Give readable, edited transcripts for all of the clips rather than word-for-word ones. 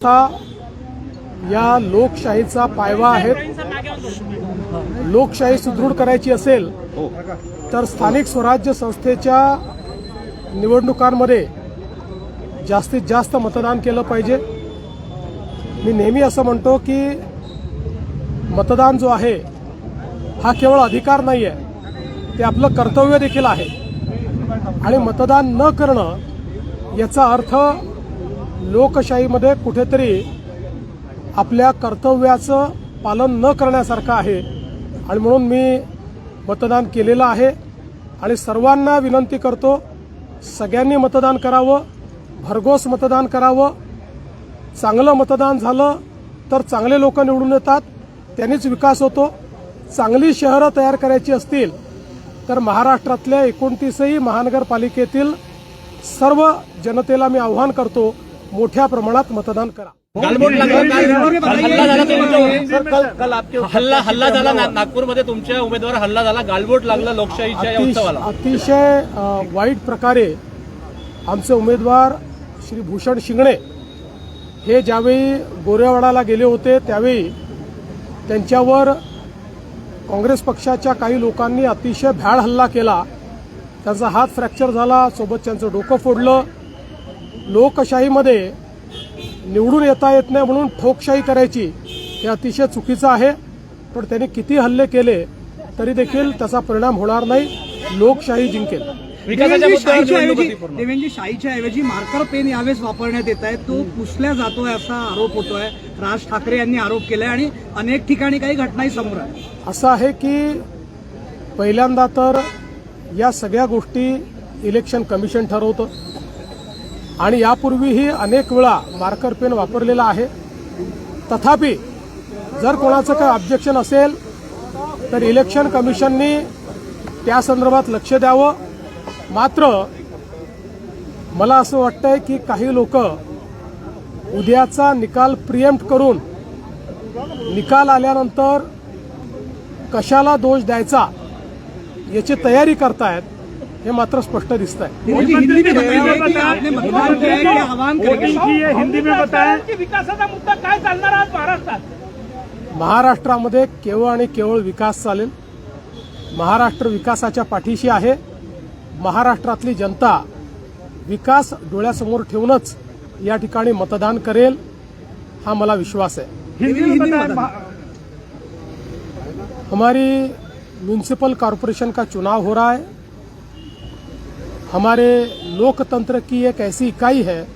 या लोकशाहीचा पायवा आहे। लोकशाही सुदृढ करायची असेल तर स्थानिक स्वराज्य संस्थेच्या निवडणुकांमध्ये जास्तीत जास्त मतदान केलं पाहिजे। मी नेहमी असं म्हणतो की मतदान जो आहे हा केवळ अधिकार नाही आहे, ते आपलं कर्तव्य देखील आहे। आणि मतदान न करणं याचा अर्थ लोकशाहीमध्ये कुठेतरी आपल्या कर्तव्याचं पालन न करण्यासारखं आहे। आणि म्हणून मी मतदान केलेलं आहे आणि सर्वांना विनंती करतो, सगळ्यांनी मतदान करावं, भरघोस मतदान करावं। चांगलं मतदान झालं तर चांगले लोक निवडून येतात, त्यांनीच विकास होतो। चांगली शहरं तयार करायची असतील तर महाराष्ट्रातल्या 29ही महानगरपालिकेतील सर्व जनतेला मी आव्हान करतो, मोठ्या प्रमाणात मतदान करा। हल्ला झाला नागपूरमध्ये, तुमच्या उमेदवार हल्ला झाला, गालबोट लागला लोकशाहीच्या या उत्सवाला। अतिशय वाईट प्रकारे आमचे उमेदवार श्री भूषण शिंगणे हे ज्यावेळी गोरेवाडाला गेले होते त्यावेळी त्यांच्यावर काँग्रेस पक्षाच्या काही लोकांनी अतिशय भ्याड हल्ला केला। त्यांचा हात फ्रॅक्चर झाला, सोबत त्यांचं डोकं फोडलं। लोकशाहीमध्ये निवडून येता येत नाही म्हणून ठोकशाही करायची हे अतिशय चुकीचं आहे। पण त्यांनी किती हल्ले केले तरी देखील त्याचा परिणाम होणार नाही, लोकशाही जिंकेल। देवेंद्र शाहीच्या ऐवजी मार्कर पेन यावेळेस वापरण्यात येत आहे, तो पुसल्या जातोय असा आरोप होतोय। राज ठाकरे यांनी आरोप केलाय आणि अनेक ठिकाणी काही घटनाही समोर आहे। असं आहे की पहिल्यांदा तर या सगळ्या गोष्टी इलेक्शन कमिशन ठरवतं आणि यापूर्वीही अनेक वेळा मार्कर पेन वापरलेला आहे। तथापि जर कोणाचं काही ऑब्जेक्शन असेल तर इलेक्शन कमिशननी त्या संदर्भात लक्ष द्यावं। मात्र मला असं वाटतंय की काही लोक उद्याचा निकाल प्रिएम्प्ट करून निकाल आल्यानंतर कशाला दोष द्यायचा याची तयारी करतायत, हे मात्र स्पष्ट दिसत आहे। हिंदी में बताया की विकासाचा मुद्दा काय चालणार आहे महाराष्ट्रात? महाराष्ट्रामध्ये केवळ आणि केवळ विकास चालेल। महाराष्ट्र विकासाच्या पाठीशी आहे। महाराष्ट्रातली जनता विकास डोळ्यासमोर ठेवूनच या ठिकाणी मतदान करेल, हा मला विश्वास है। हमारी म्यूनिसिपल कॉरपोरेशन का चुनाव हो रहा है। हमारे लोकतंत्र की एक ऐसी इकाई है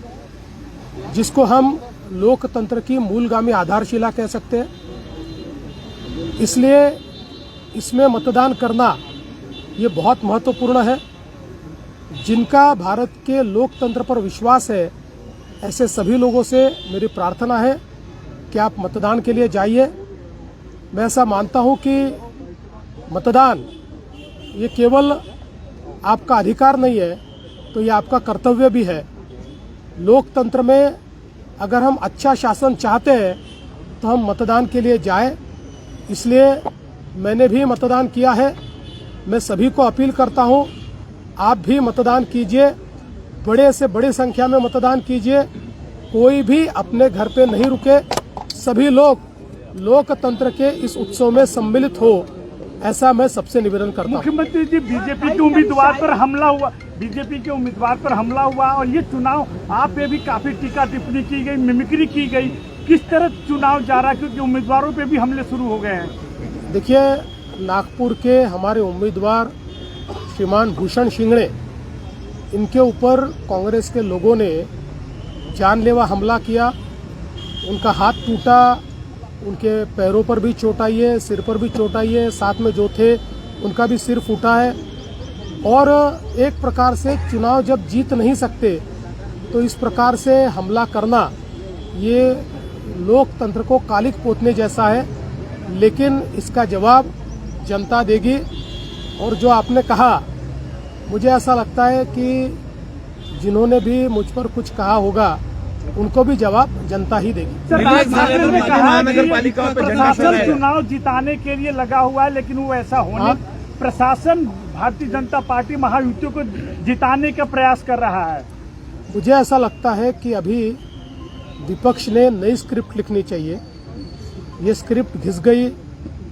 जिसको हम लोकतंत्र की मूलगामी आधारशिला कह सकते हैं। इसलिए इसमें मतदान करना ये बहुत महत्वपूर्ण है। जिनका भारत के लोकतंत्र पर विश्वास है, ऐसे सभी लोगों से मेरी प्रार्थना है कि आप मतदान के लिए जाइए। मैं ऐसा मानता हूं कि मतदान ये केवल आपका अधिकार नहीं है, तो ये आपका कर्तव्य भी है। लोकतंत्र में अगर हम अच्छा शासन चाहते हैं तो हम मतदान के लिए जाएं। इसलिए मैंने भी मतदान किया है। मैं सभी को अपील करता हूं, आप भी मतदान कीजिए, बड़े से बड़ी संख्या में मतदान कीजिए। कोई भी अपने घर पे नहीं रुके, सभी लोग लोकतंत्र के इस उत्सव में सम्मिलित हो, ऐसा मैं सबसे निवेदन करता हूं। मुख्यमंत्री जी, बीजेपी के उम्मीदवार पर हमला हुआ, बीजेपी के उम्मीदवार पर हमला हुआ और ये चुनाव आप पे भी काफी टीका टिप्पणी की गई, मिमिक्री की गई। किस तरह चुनाव जा रहा है, क्योंकि उम्मीदवारों पे भी हमले शुरू हो गए हैं? देखिए, नागपुर के हमारे उम्मीदवार श्रीमान भूषण शिंगणे, इनके ऊपर कांग्रेस के लोगों ने जानलेवा हमला किया। उनका हाथ टूटा, उनके पैरों पर भी चोट आई है, सिर पर भी चोट आई है, साथ में जो थे उनका भी सिर फूटा है। और एक प्रकार से चुनाव जब जीत नहीं सकते तो इस प्रकार से हमला करना ये लोकतंत्र को कालिक पोतने जैसा है। लेकिन इसका जवाब जनता देगी। और जो आपने कहा, मुझे ऐसा लगता है कि जिन्होंने भी मुझ पर कुछ कहा होगा उनको भी जवाब जनता ही देगी। प्रशासन चुनाव जिताने के लिए लगा हुआ है, लेकिन वो ऐसा होने प्रशासन भारतीय जनता पार्टी महायुति को जिताने का प्रयास कर रहा है। मुझे ऐसा लगता है कि अभी विपक्ष ने नई स्क्रिप्ट लिखनी चाहिए। ये स्क्रिप्ट घिस गई,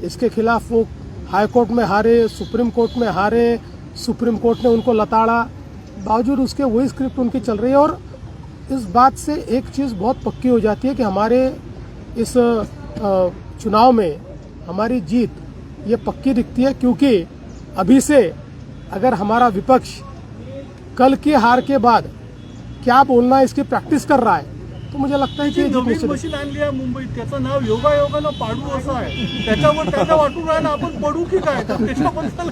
इसके खिलाफ वो हाई कोर्ट में हारे, सुप्रीम कोर्ट में हारे, सुप्रीम कोर्ट ने उनको लताड़ा, बावजूद उसके वही स्क्रिप्ट उनकी चल रही है। और इस बात से एक चीज़ बहुत पक्की हो जाती है कि हमारे इस चुनाव में हमारी जीत ये पक्की दिखती है, क्योंकि अभी से अगर हमारा विपक्ष कल की हार के बाद क्या बोलना है इसकी प्रॅक्टिस कर रहा है, तो मुझे लगता है की नवीन मशीन आणली आहे मुंबईत, त्याचं नाव योगायोगानं पाडू असं आहे, त्याच्यावर त्याला वाटून राहिलं आपण पडू की काय, तर त्याच्याबद्दल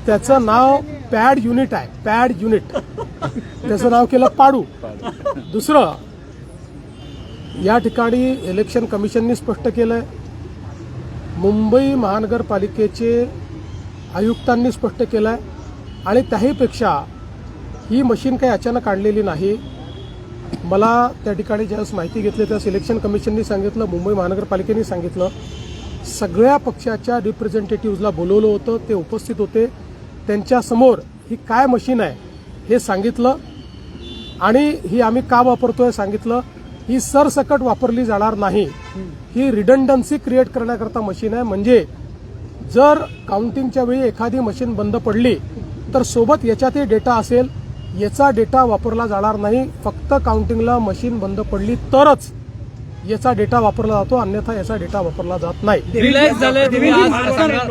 त्याचं नाव पॅड युनिट आहे, पॅड युनिट, त्याचं नाव केलं पाडू। दुसरं, या ठिकाणी इलेक्शन कमिशनने स्पष्ट केलंय, मुंबई महानगरपालिकेचे आयुक्तांनी स्पष्ट केलंय, आणि त्याहीपेक्षा ही मशीन काही अचानक आणलेली नाही। मला त्या ठिकाणी ज्यावेळेस माहिती घेतली त्यावेळेस इलेक्शन कमिशननी सांगितलं, मुंबई महानगरपालिकेने सांगितलं, सगळ्या पक्षाच्या रिप्रेझेंटेटिव्हजला बोलवलं होतं, ते उपस्थित होते, त्यांच्यासमोर ही काय मशीन आहे हे सांगितलं, आणि ही आम्ही का वापरतोय सांगितलं। ही सरसकट वापरली जाणार नाही, ही रिडंडन्सी क्रिएट करण्याकरता मशीन आहे। म्हणजे जर काउंटिंगच्या वेळी एखादी मशीन बंद पडली तर सोबत याच्यातही डेटा असेल, याचा डेटा वापरला जाणार नाही। फक्त काउंटिंगला मशीन बंद पडली तरच याचा डेटा वापरला जातो, अन्यथा याचा डेटा वापरला जात नाही। रिलॅक्स झाले तुम्ही आज काय सांगाल?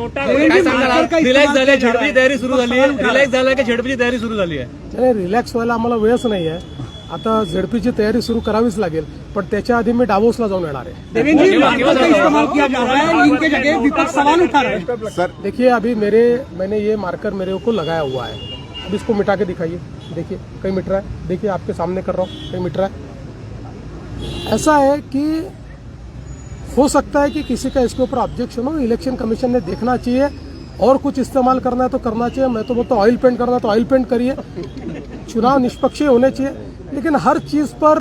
रिलॅक्स झाले, झडपीची तयारी सुरू झाली आहे, रिलॅक्स झाला की झडपीची तयारी सुरू झाली आहे? रिलॅक्स व्हायला आम्हाला वेळच नाही आहे, आता झडपीची तयारी सुरू करावीच लागेल, पण त्याच्या आधी मी डावोसला जाऊन येणार आहे। देवेंद्र जी, मार्कर का इस्तेमाल किया जा रहा है, इनके जगह विपक्ष सवाल उठा रहा है। सर देखिए, अभी मैंने ये मार्कर मेरे को लगाया हुआ है, अब इसको मिटा के दिखाइए, देखिए कहीं मिट रहा है, देखिए आपके सामने कर रहा हूँ, कहीं मिट रहा है। ऐसा है कि हो सकता है कि किसी का इसके ऊपर ऑब्जेक्शन हो, इलेक्शन कमीशन ने देखना चाहिए, और कुछ इस्तेमाल करना है तो करना चाहिए। मैं तो बोलता हूँ ऑयल पेंट करना है तो ऑयल पेंट करिए, चुनाव निष्पक्ष होने चाहिए, लेकिन हर चीज़ पर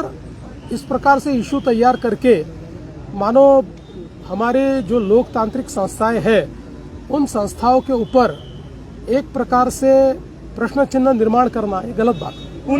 इस प्रकार से इशू तैयार करके मानो हमारे जो लोकतांत्रिक संस्थाएं हैं उन संस्थाओं के ऊपर एक प्रकार से प्रश्न चिन्ह निर्माण करना, ये गलत बात है।